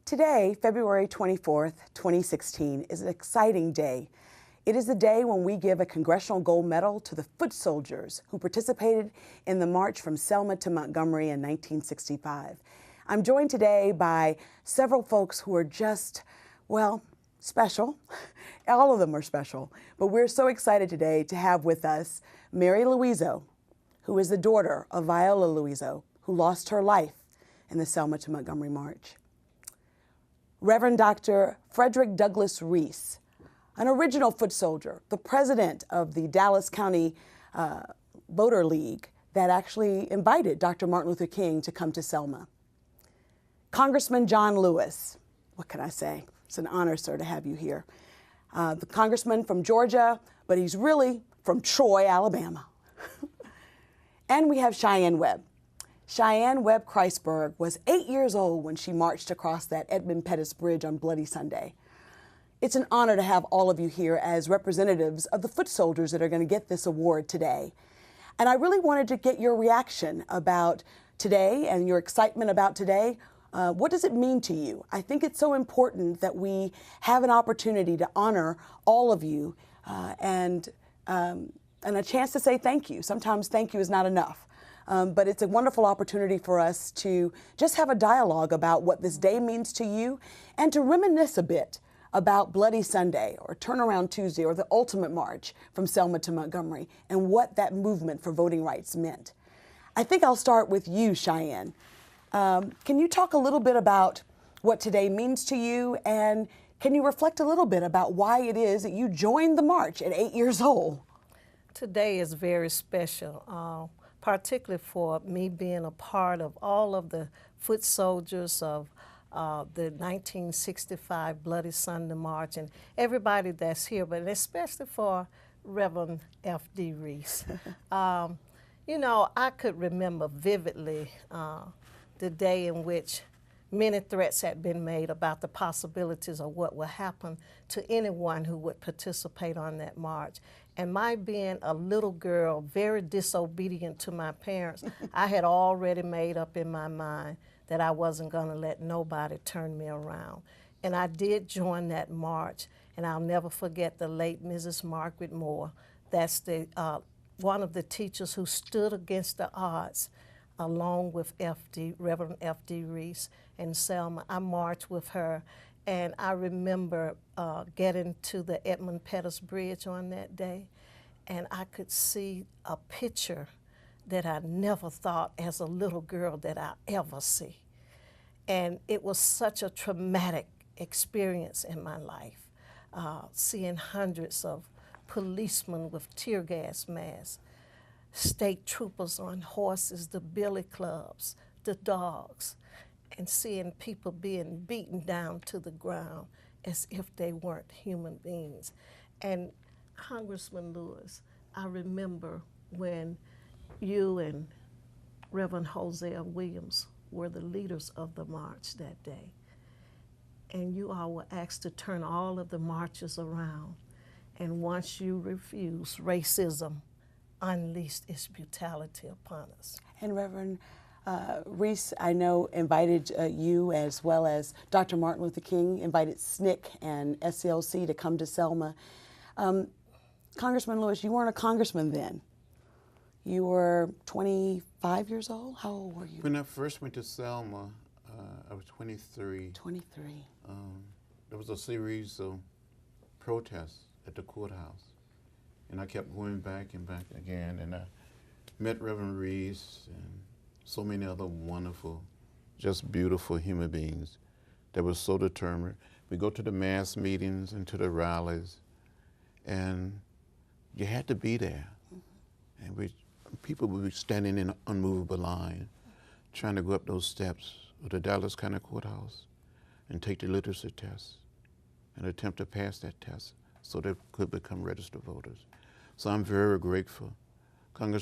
Today, February 24th, 2016, is an exciting day. It is the day when we give a Congressional Gold Medal to the foot soldiers who participated in the march from Selma to Montgomery in 1965. I'm joined today by several folks who are just, well, special. All of them are special, but we're so excited today to have with us Mary Louiso, who is the daughter of Viola Louiso, who lost her life in the Selma to Montgomery March. Reverend Dr. Frederick Douglass Reese, an original foot soldier, the president of the Dallas County Voter League that actually invited Dr. Martin Luther King to come to Selma. Congressman John Lewis, what can I say? It's an honor, sir, to have you here. The congressman from Georgia, but he's really from Troy, Alabama. And we have Cheyenne Webb. Cheyenne Webb Kreisberg was 8 years old when she marched across that Edmund Pettus Bridge on Bloody Sunday. It's an honor to have all of you here as representatives of the foot soldiers that are going to get this award today. And I really wanted to get your reaction about today and your excitement about today. What does it mean to you? I think it's so important that we have an opportunity to honor all of you and a chance to say thank you. Sometimes thank you is not enough. But it's a wonderful opportunity for us to just have a dialogue about what this day means to you and to reminisce a bit about Bloody Sunday or Turnaround Tuesday or the ultimate march from Selma to Montgomery and what that movement for voting rights meant. I think I'll start with you, Cheyenne. Can you talk a little bit about what today means to you, and can you reflect a little bit about why it is that you joined the march at 8 years old? Today is very special. Particularly for me being a part of all of the foot soldiers of the 1965 Bloody Sunday March and everybody that's here, but especially for Reverend F.D. Reese. You know, I could remember vividly the day in which many threats had been made about the possibilities of what would happen to anyone who would participate on that march. And my being a little girl, very disobedient to my parents, I had already made up in my mind that I wasn't going to let nobody turn me around. And I did join that march, and I'll never forget the late Mrs. Margaret Moore. That's the one of the teachers who stood against the odds, along with Reverend F.D. Reese and Selma. I marched with her. And I remember getting to the Edmund Pettus Bridge on that day, and I could see a picture that I never thought as a little girl that I ever see. And it was such a traumatic experience in my life, seeing hundreds of policemen with tear gas masks, state troopers on horses, the billy clubs, the dogs, and seeing people being beaten down to the ground as if they weren't human beings. And Congressman Lewis, I remember when you and Reverend Hosea Williams were the leaders of the march that day, and you all were asked to turn all of the marches around. And once you refused, racism unleashed its brutality upon us. And Reverend Reese, I know, invited you as well as Dr. Martin Luther King, invited SNCC and SCLC to come to Selma. Congressman Lewis, you weren't a congressman then. You were 25 years old? How old were you? When I first went to Selma, I was 23. 23. There was a series of protests at the courthouse, and I kept going back and back again, and I met Reverend Reese and so many other wonderful, just beautiful human beings that were so determined. We go to the mass meetings and to the rallies, and you had to be there. Mm-hmm. And people would be standing in an unmovable line, trying to go up those steps of the Dallas County Courthouse and take the literacy test and attempt to pass that test so they could become registered voters. So I'm very grateful. Congressman